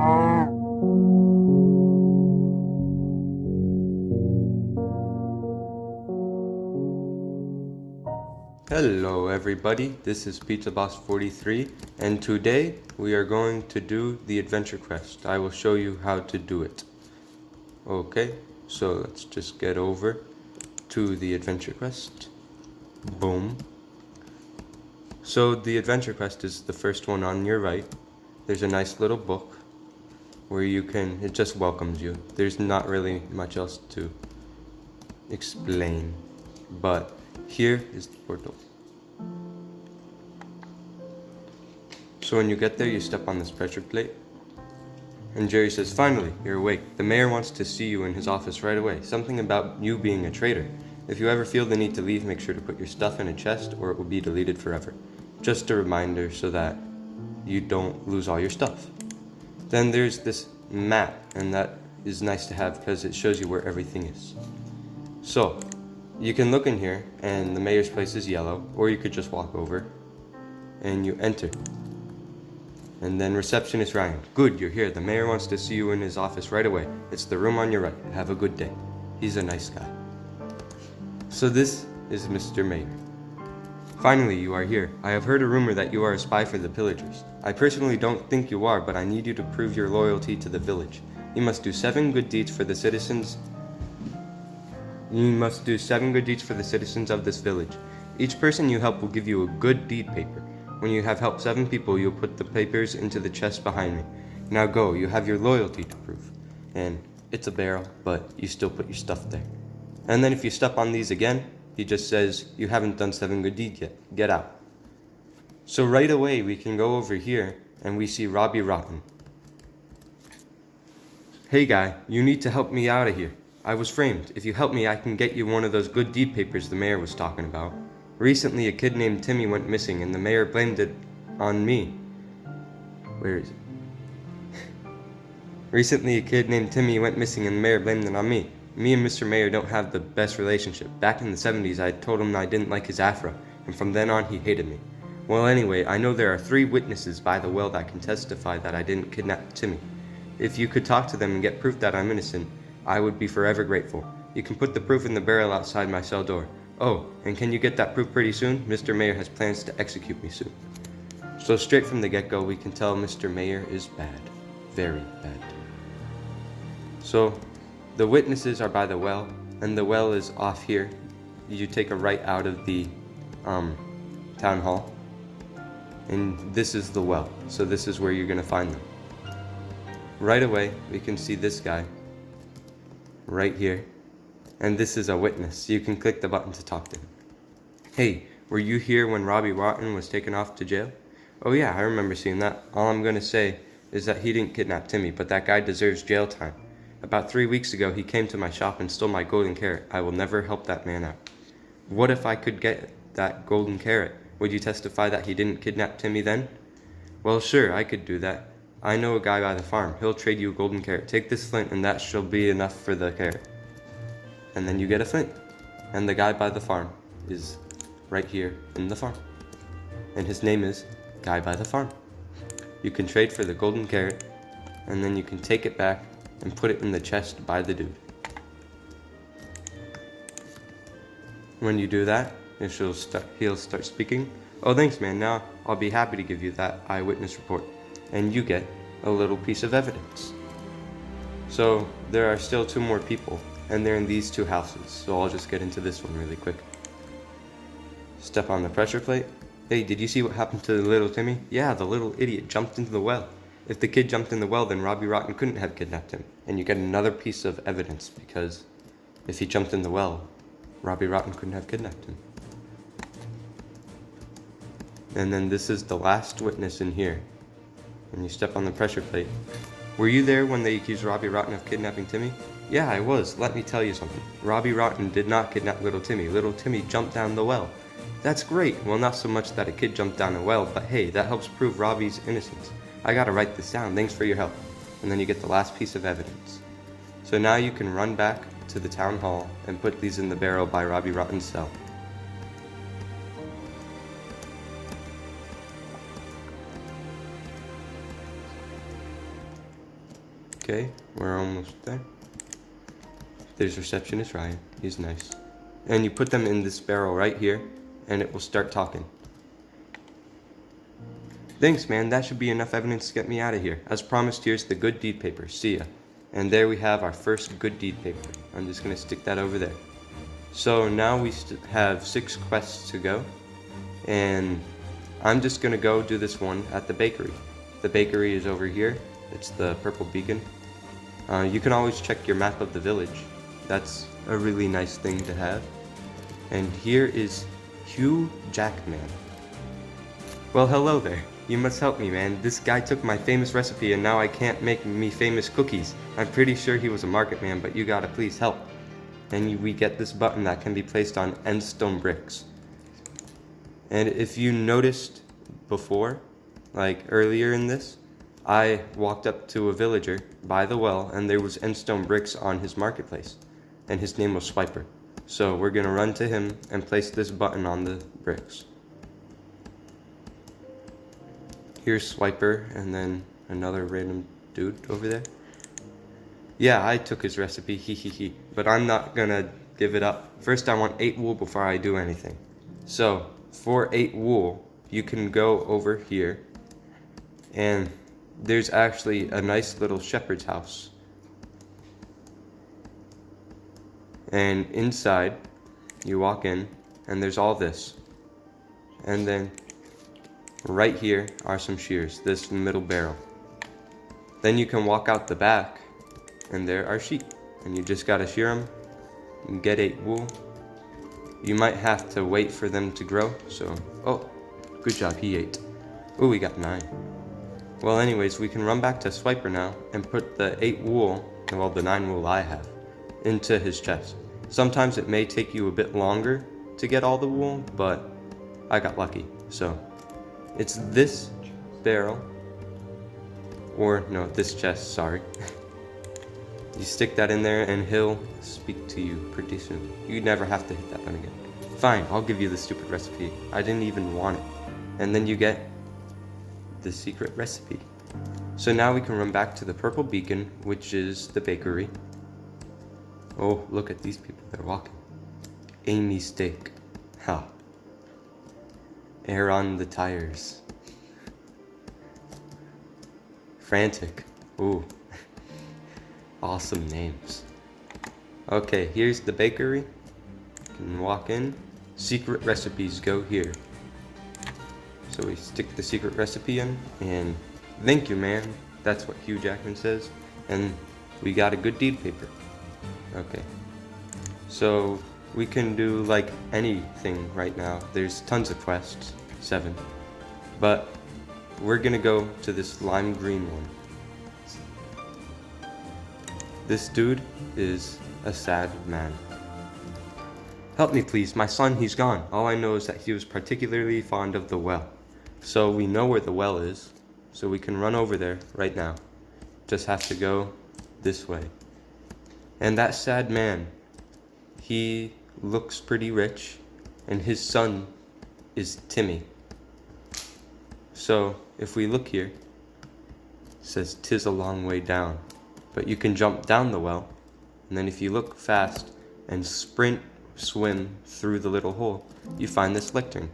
Hello everybody, this is Pizza Boss 43, and today we are going to do the adventure quest. I will show you how to do it. Okay, so let's just get over to the adventure quest. Boom. So the adventure quest is the first one on your right. There's a nice little book where it just welcomes you. There's not really much else to explain, but here is the portal. So when you get there, you step on this pressure plate. And Jerry says, "Finally, you're awake. The mayor wants to see you in his office right away. Something about you being a traitor. If you ever feel the need to leave, make sure to put your stuff in a chest or it will be deleted forever. Just a reminder so that you don't lose all your stuff." Then there's this map, and that is nice to have because it shows you where everything is. So you can look in here and the mayor's place is yellow, or you could just walk over and you enter. And then receptionist Ryan. "Good, you're here. The mayor wants to see you in his office right away. It's the room on your right. Have a good day." He's a nice guy. So this is Mr. Mayor. "Finally, you are here. I have heard a rumor that you are a spy for the pillagers. I personally don't think you are, but I need you to prove your loyalty to the village. You must do 7 good deeds for the citizens. You must do 7 good deeds for the citizens of this village. Each person you help will give you a good deed paper. When you have helped 7 people, you'll put the papers into the chest behind me. Now go, you have your loyalty to prove." And it's a barrel, but you still put your stuff there. And then if you step on these again, he just says, "You haven't done 7 good deeds yet. Get out." So right away, we can go over here, and we see Robbie Rotten. "Hey guy, you need to help me out of here. I was framed. If you help me, I can get you one of those good deed papers the mayor was talking about. Recently, a kid named Timmy went missing, and the mayor blamed it on me." Where is it? "Recently, a kid named Timmy went missing, and the mayor blamed it on me. Me and Mr. Mayor don't have the best relationship. Back in the 70s, I told him I didn't like his afro, and from then on, he hated me. Well, anyway, I know there are 3 witnesses by the well that can testify that I didn't kidnap Timmy. If you could talk to them and get proof that I'm innocent, I would be forever grateful. You can put the proof in the barrel outside my cell door. Oh, and can you get that proof pretty soon? Mr. Mayor has plans to execute me soon." So straight from the get-go, we can tell Mr. Mayor is bad. Very bad. So the witnesses are by the well, and the well is off here. You take a right out of the town hall, and this is the well. So this is where you're going to find them. Right away, we can see this guy right here. And this is a witness. You can click the button to talk to him. "Hey, were you here when Robbie Rotten was taken off to jail?" "Oh yeah, I remember seeing that. All I'm going to say is that he didn't kidnap Timmy, but that guy deserves jail time. About 3 weeks ago, he came to my shop and stole my golden carrot. I will never help that man out." "What if I could get that golden carrot? Would you testify that he didn't kidnap Timmy then?" "Well, sure, I could do that. I know a guy by the farm. He'll trade you a golden carrot. Take this flint and that shall be enough for the carrot." And then you get a flint. And the guy by the farm is right here in the farm. And his name is Guy by the Farm. You can trade for the golden carrot, and then you can take it back and put it in the chest by the dude. When you do that, he'll start speaking. "Oh, thanks man, now I'll be happy to give you that eyewitness report." And you get a little piece of evidence. So there are still 2 more people, and they're in these 2 houses, so I'll just get into this one really quick. Step on the pressure plate. "Hey, did you see what happened to little Timmy?" "Yeah, the little idiot jumped into the well." If the kid jumped in the well, then Robbie Rotten couldn't have kidnapped him. And you get another piece of evidence, because if he jumped in the well, Robbie Rotten couldn't have kidnapped him. And then this is the last witness in here. And you step on the pressure plate. "Were you there when they accused Robbie Rotten of kidnapping Timmy?" "Yeah, I was. Let me tell you something. Robbie Rotten did not kidnap little Timmy. Little Timmy jumped down the well." "That's great. Well, not so much that a kid jumped down a well, but hey, that helps prove Robbie's innocence. I gotta write this down. Thanks for your help." And then you get the last piece of evidence. So now you can run back to the town hall and put these in the barrel by Robbie Rotten's cell. Okay, we're almost there. There's receptionist Ryan. He's nice. And you put them in this barrel right here, and it will start talking. Thanks, man. That should be enough evidence to get me out of here. As promised, here's the good deed paper. See ya. And there we have our first good deed paper. I'm just going to stick that over there. So now we have 6 quests to go. And I'm just going to go do this one at the bakery. The bakery is over here. It's the purple beacon. You can always check your map of the village. That's a really nice thing to have. And here is Hugh Jackman. Well, hello there. You must help me, man. This guy took my famous recipe and now I can't make me famous cookies. I'm pretty sure he was a market man, but you gotta please help. And we get this button that can be placed on endstone bricks. And if you noticed before, like earlier in this, I walked up to a villager by the well and there was endstone bricks on his marketplace. And his name was Swiper. So we're gonna run to him and place this button on the bricks. Here's Swiper, and then another random dude over there. Yeah, I took his recipe, he. But I'm not gonna give it up. First, I want 8 wool before I do anything. So, for 8 wool, you can go over here, and there's actually a nice little shepherd's house. And inside, you walk in, and there's all this. And then right here are some shears, this middle barrel. Then you can walk out the back, and there are sheep. And you just gotta shear them, and get 8 wool. You might have to wait for them to grow, so... Oh, good job, he ate. Oh, we got 9. Well, anyways, we can run back to Swiper now, and put the 8 wool, well, the 9 wool I have, into his chest. Sometimes it may take you a bit longer to get all the wool, but I got lucky, so... It's this barrel, or no, this chest, sorry. You stick that in there and he'll speak to you pretty soon. You never have to hit that button again. Fine, I'll give you the stupid recipe. I didn't even want it. And then you get the secret recipe. So now we can run back to the purple beacon, which is the bakery. Oh, look at these people, they're walking. Amy Steak. Ha. Air on the tires. Frantic. Ooh. Awesome names. Okay, here's the bakery. You can walk in. Secret recipes go here. So we stick the secret recipe in, and thank you, man. That's what Hugh Jackman says. And we got a good deed paper. Okay. So we can do like anything right now. There's tons of quests, 7. But we're gonna go to this lime green one. This dude is a sad man. Help me please, my son, he's gone. All I know is that he was particularly fond of the well. So we know where the well is, so we can run over there right now. Just have to go this way. And that sad man, he looks pretty rich, and his son is Timmy. So if we look here, it says 'tis a long way down, but you can jump down the well, and then if you look fast and swim through the little hole, you find this lectern.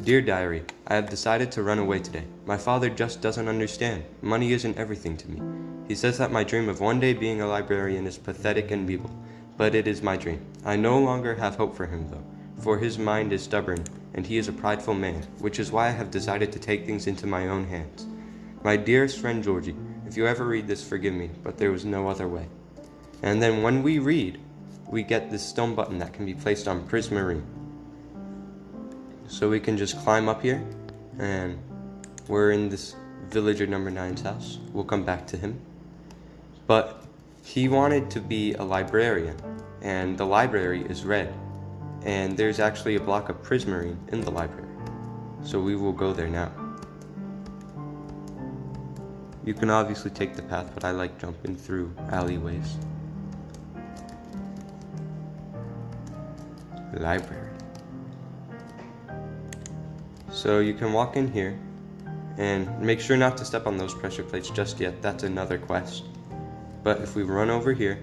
Dear Diary, I have decided to run away today. My father just doesn't understand. Money isn't everything to me. He says that my dream of one day being a librarian is pathetic and feeble, but it is my dream. I no longer have hope for him though, for his mind is stubborn and he is a prideful man, which is why I have decided to take things into my own hands. My dearest friend Georgie, if you ever read this, forgive me, but there was no other way. And then when we read, we get this stone button that can be placed on Prismarine. So we can just climb up here, and we're in this villager number 9's house. We'll come back to him. But he wanted to be a librarian, and the library is red. And there's actually a block of Prismarine in the library. So we will go there now. You can obviously take the path, but I like jumping through alleyways. Library. So you can walk in here, and make sure not to step on those pressure plates just yet. That's another quest. But if we run over here,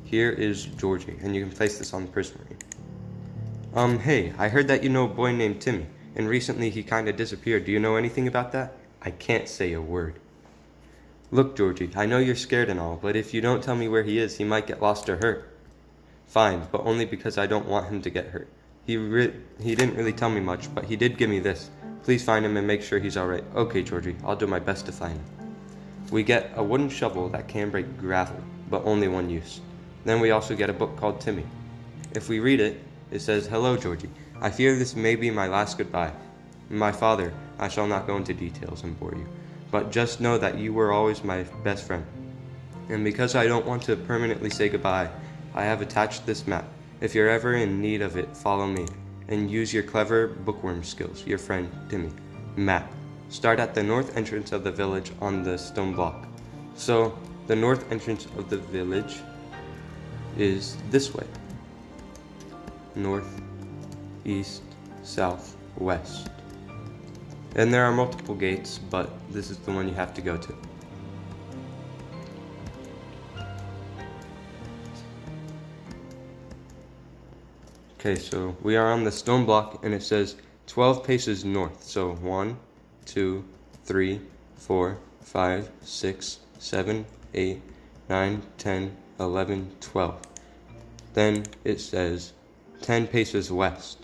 here is Georgie, and you can place this on the Prismarine. Hey, I heard that you know a boy named Timmy, and recently he kinda disappeared. Do you know anything about that? I can't say a word. Look, Georgie, I know you're scared and all, but if you don't tell me where he is, he might get lost or hurt. Fine, but only because I don't want him to get hurt. He didn't really tell me much, but he did give me this. Please find him and make sure he's alright. Okay, Georgie, I'll do my best to find him. We get a wooden shovel that can break gravel, but only one use. Then we also get a book called Timmy. If we read it, it says, Hello, Georgie. I fear this may be my last goodbye. My father, I shall not go into details and bore you, but just know that you were always my best friend. And because I don't want to permanently say goodbye, I have attached this map. If you're ever in need of it, follow me, and use your clever bookworm skills. Your friend, Timmy. Map. Start at the north entrance of the village on the stone block. So, the north entrance of the village is this way. North, east, south, west. And there are multiple gates, but this is the one you have to go to. Okay, so we are on the stone block and it says 12 paces north. So 1, 2, 3, 4, 5, 6, 7, 8, 9, 10, 11, 12. Then it says 10 paces west.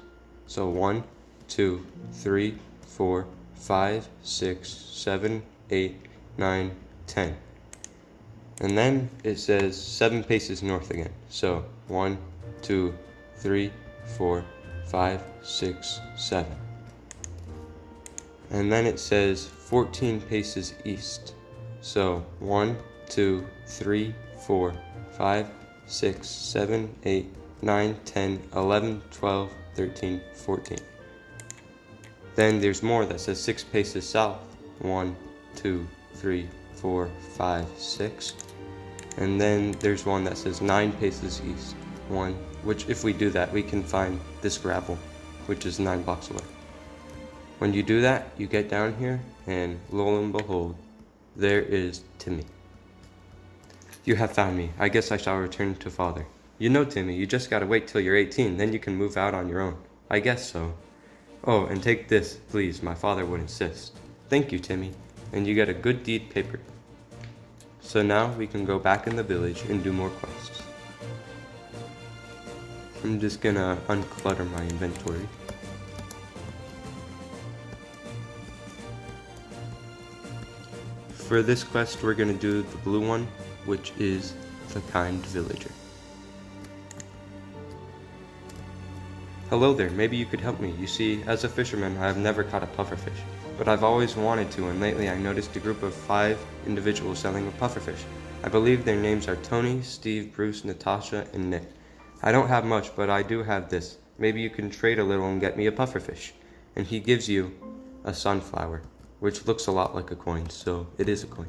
So 1, 2, 3, 4, 5, 6, 7, 8, 9, 10. And then it says 7 paces north again. So 1, 2, 3, 4, 5, 6, 7. And then it says 14 paces east. So 1, 2, 3, 4, 5, 6, 7, 8, 9, 10, 11, 12, 13, 14. Then there's more that says 6 paces south. 1, 2, 3, 4, 5, 6. And then there's one that says 9 paces east. 1, which if we do that, we can find this gravel, which is 9 blocks away. When you do that, you get down here, and lo and behold, there is Timmy. You have found me. I guess I shall return to father. You know, Timmy, you just gotta wait till you're 18, then you can move out on your own. I guess so. Oh, and take this, please, my father would insist. Thank you, Timmy, and you get a good deed paper. So now we can go back in the village and do more quests. I'm just gonna unclutter my inventory. For this quest, we're gonna do the blue one, which is the kind villager. Hello there, maybe you could help me. You see, as a fisherman, I have never caught a pufferfish, but I've always wanted to, and lately I noticed a group of 5 individuals selling a pufferfish. I believe their names are Tony, Steve, Bruce, Natasha, and Nick. I don't have much, but I do have this. Maybe you can trade a little and get me a pufferfish. And he gives you a sunflower, which looks a lot like a coin, so it is a coin.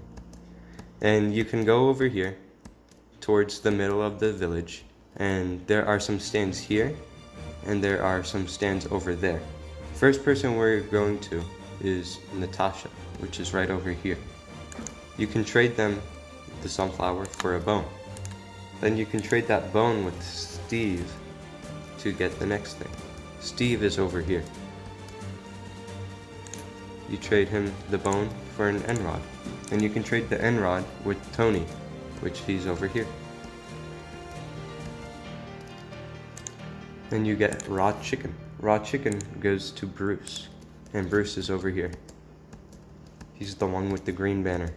And you can go over here towards the middle of the village, and there are some stands here, and there are some stands over there. First person we're going to is Natasha, which is right over here. You can trade them the sunflower for a bone. Then you can trade that bone with Steve to get the next thing. Steve is over here. You trade him the bone for an end rod. And you can trade the end rod with Tony, which he's over here. Then you get raw chicken. Raw chicken goes to Bruce, and Bruce is over here. He's the one with the green banner.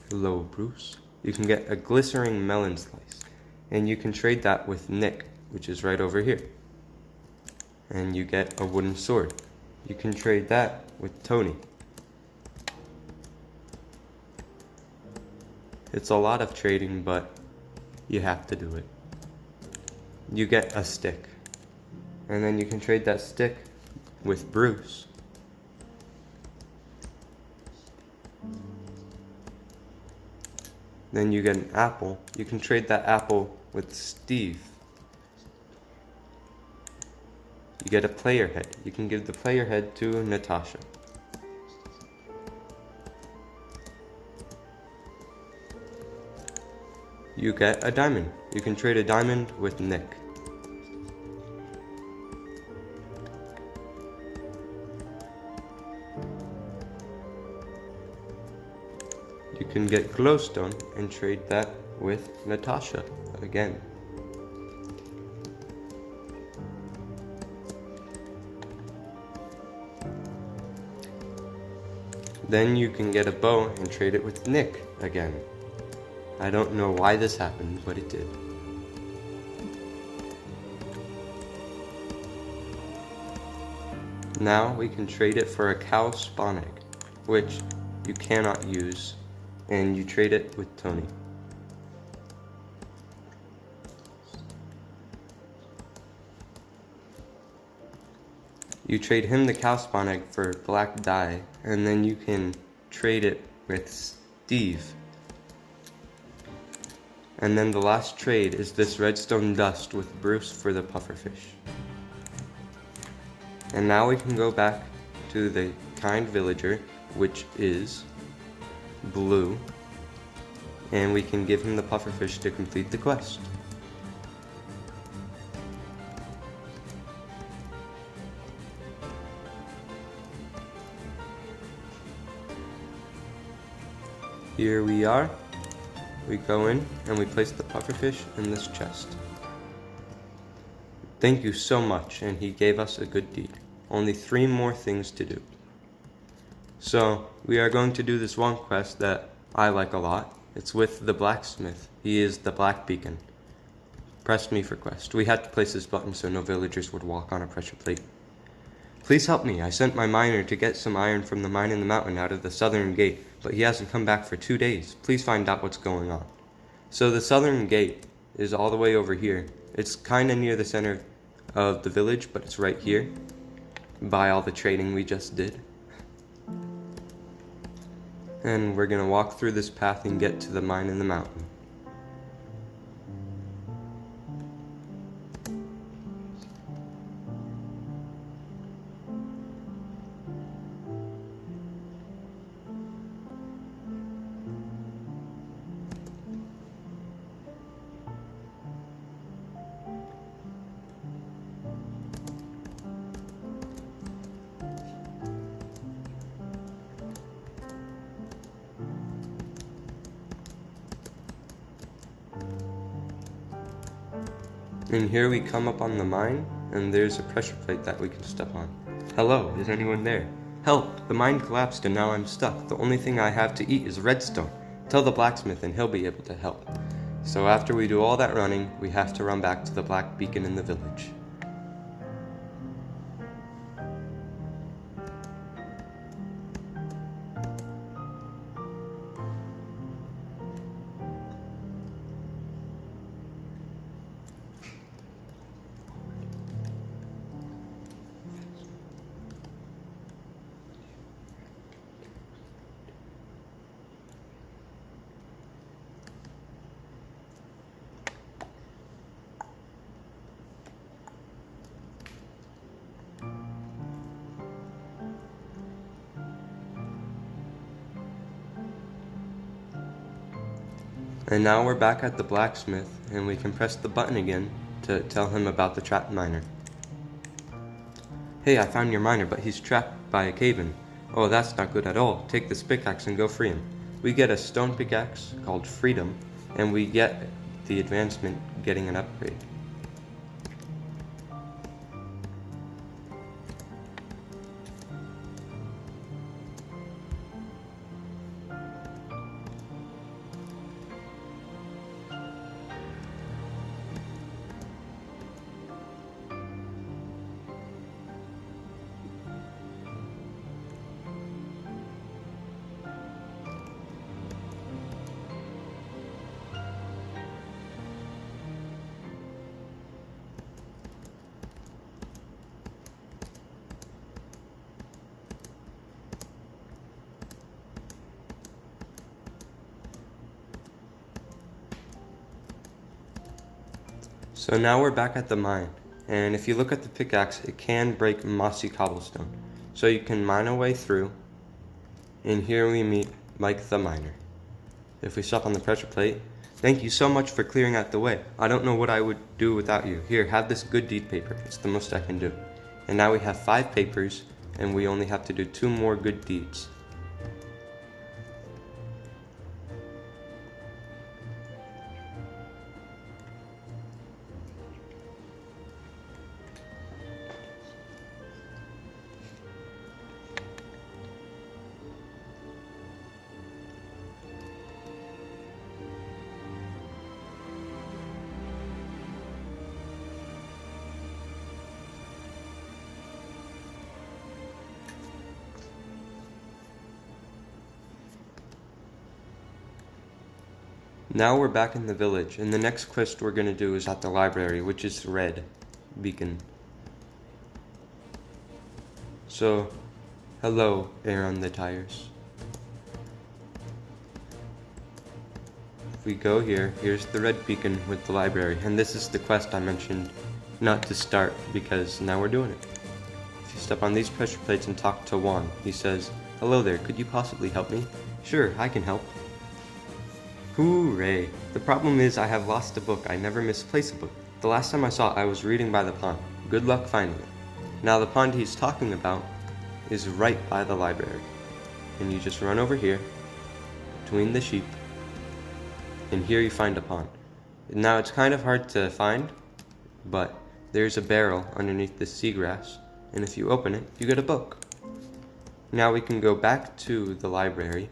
Hello, Bruce. You can get a glycerine melon slice, and you can trade that with Nick, which is right over here. And you get a wooden sword. You can trade that with Tony. It's a lot of trading, but you have to do it. You get a stick, and then you can trade that stick with Bruce. Then you get an apple. You can trade that apple with Steve. You get a player head. You can give the player head to Natasha. you get a diamond. You can trade a diamond with Nick. You can get glowstone and trade that with Natasha again. Then you can get a bow and trade it with Nick again. I don't know why this happened, but it did. Now we can trade it for a cow spawn egg, which you cannot use, and you trade it with Tony. You trade him the cow spawn egg for black dye, and then you can trade it with Steve. And then the last trade is this redstone dust with Bruce for the pufferfish. And now we can go back to the kind villager, which is Blue, and we can give him the pufferfish to complete the quest. Here we are. We go in and we place the pufferfish in this chest. Thank you so much, and he gave us a good deed. Only 3 more things to do. So, we are going to do this one quest that I like a lot. It's with the blacksmith. He is the black beacon. Press me for quest. We had to place this button so no villagers would walk on a pressure plate. Please help me. I sent my miner to get some iron from the mine in the mountain out of the southern gate, but he hasn't come back for 2 days. Please find out what's going on. So the southern gate is all the way over here. It's kind of near the center of the village, but it's right here by all the trading we just did. And we're gonna walk through this path and get to the mine in the mountain. And here we come up on the mine, and there's a pressure plate that we can step on. Hello, is anyone there? Help! The mine collapsed and now I'm stuck. The only thing I have to eat is redstone. Tell the blacksmith and he'll be able to help. So after we do all that running, we have to run back to the black beacon in the village. And now we're back at the blacksmith, and we can press the button again to tell him about the trapped miner. Hey, I found your miner, but he's trapped by a cave-in. Oh, that's not good at all. Take this pickaxe and go free him. We get a stone pickaxe called Freedom, and we get the advancement getting an upgrade. So now we're back at the mine, and if you look at the pickaxe, it can break mossy cobblestone. So you can mine our way through, and here we meet Mike the miner. If we step on the pressure plate, Thank you so much for clearing out the way. I don't know what I would do without you. Here, have this good deed paper. It's the most I can do. And now we have 5 papers, and we only have to do 2 more good deeds. Now we're back in the village, and the next quest we're going to do is at the library, which is red beacon. So, hello, air on the tires. If we go here, here's the red beacon with the library, and this is the quest I mentioned not to start because now we're doing it. If you step on these pressure plates and talk to Juan, he says, "Hello there, could you possibly help me?" "Sure, I can help." Hooray! The problem is I have lost a book. I never misplace a book. The last time I saw it, I was reading by the pond. Good luck finding it. Now the pond he's talking about is right by the library. And you just run over here, between the sheep, and here you find a pond. Now it's kind of hard to find, but there's a barrel underneath the seagrass, and if you open it, you get a book. Now we can go back to the library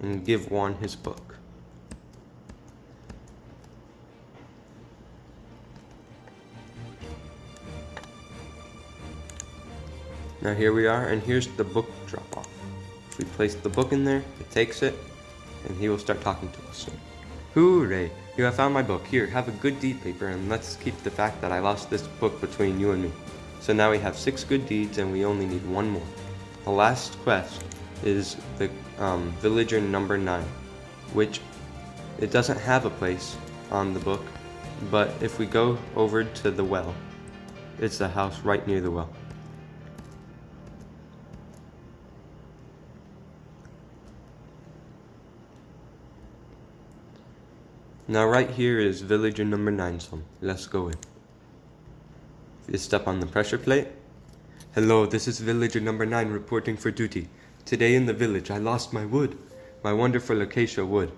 and give Juan his book. Now here we are, and here's the book drop-off. If we place the book in there, it takes it, and he will start talking to us soon. Hooray! You have found my book. Here, have a good deed paper, and let's keep the fact that I lost this book between you and me. So now we have 6 good deeds, and we only need 1 more. The last quest is the villager number 9, which it doesn't have a place on the book, but if we go over to the well, it's a house right near the well. Now right here is villager number 9 son. Let's go in. If you step on the pressure plate. "Hello, this is villager number 9 reporting for duty. Today in the village I lost my wood, my wonderful acacia wood.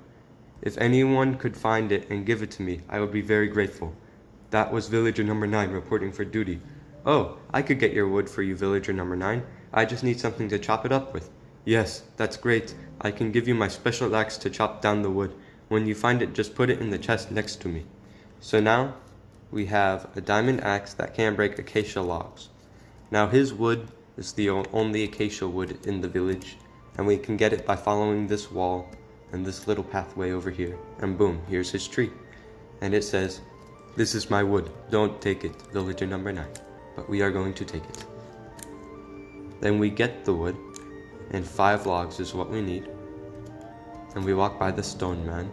If anyone could find it and give it to me, I would be very grateful." That was villager number 9 reporting for duty. "Oh, I could get your wood for you, villager number 9. I just need something to chop it up with." "Yes, that's great. I can give you my special axe to chop down the wood. When you find it, just put it in the chest next to me." So now we have a diamond axe that can break acacia logs. Now his wood is the only acacia wood in the village, and we can get it by following this wall and this little pathway over here. And boom, here's his tree. And it says, "This is my wood. Don't take it, villager number 9. But we are going to take it." Then we get the wood, and 5 logs is what we need. And we walk by the stone man.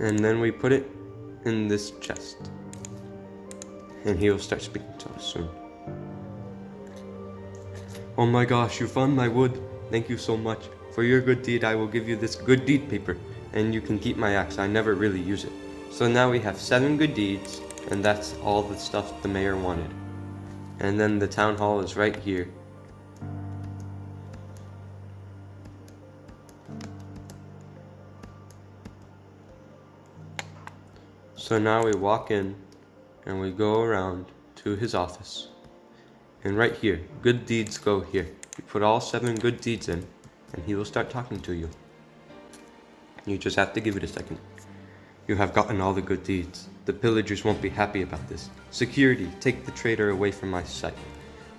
And then we put it in this chest. And he will start speaking to us soon. "Oh my gosh, you found my wood. Thank you so much. For your good deed, I will give you this good deed paper. And you can keep my axe. I never really use it." So now we have 7 good deeds, and that's all the stuff the mayor wanted. And then the town hall is right here. So now we walk in and we go around to his office. And right here, good deeds go here. You put all 7 good deeds in and he will start talking to you. You just have to give it a second. "You have gotten all the good deeds. The pillagers won't be happy about this. Security, take the traitor away from my sight."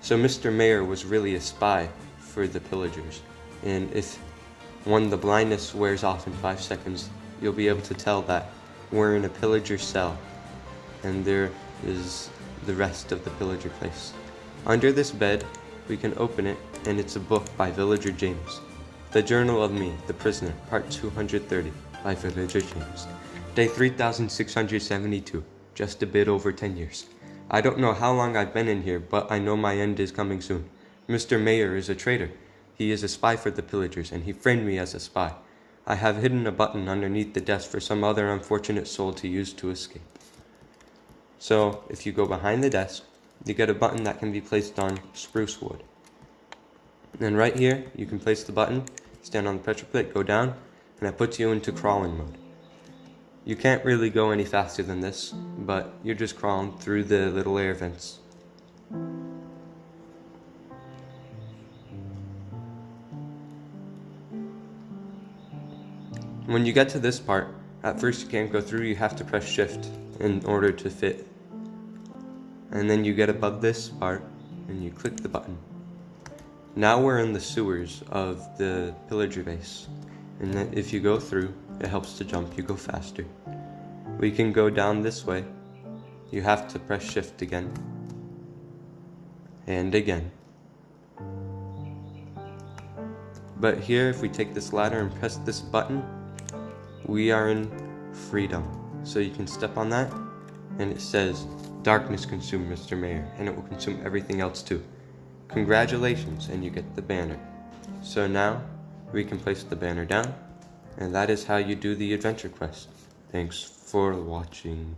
So Mr. Mayor was really a spy for the pillagers. And when the blindness wears off in 5 seconds, you'll be able to tell that we're in a pillager cell. And there is the rest of the pillager place. Under this bed, we can open it, and it's a book by Villager James. The Journal of Me, the Prisoner, Part 230, by Villager James. Day 3672, just a bit over 10 years. I don't know how long I've been in here, but I know my end is coming soon. Mr. Mayor is a traitor. He is a spy for the pillagers, and he framed me as a spy. I have hidden a button underneath the desk for some other unfortunate soul to use to escape. So, if you go behind the desk, you get a button that can be placed on spruce wood. And right here, you can place the button, stand on the pressure plate, go down, and that puts you into crawling mode. You can't really go any faster than this, but you're just crawling through the little air vents. When you get to this part, at first you can't go through, you have to press shift in order to fit. And then you get above this part, and you click the button. Now we're in the sewers of the pillager base, and then if you go through, it helps to jump, you go faster. We can go down this way. You have to press shift again. And again. But here, if we take this ladder and press this button, we are in freedom. So you can step on that, and it says, "Darkness consume Mr. Mayor," and it will consume everything else too. Congratulations, and you get the banner. So now, we can place the banner down, and that is how you do the adventure quest. Thanks for watching.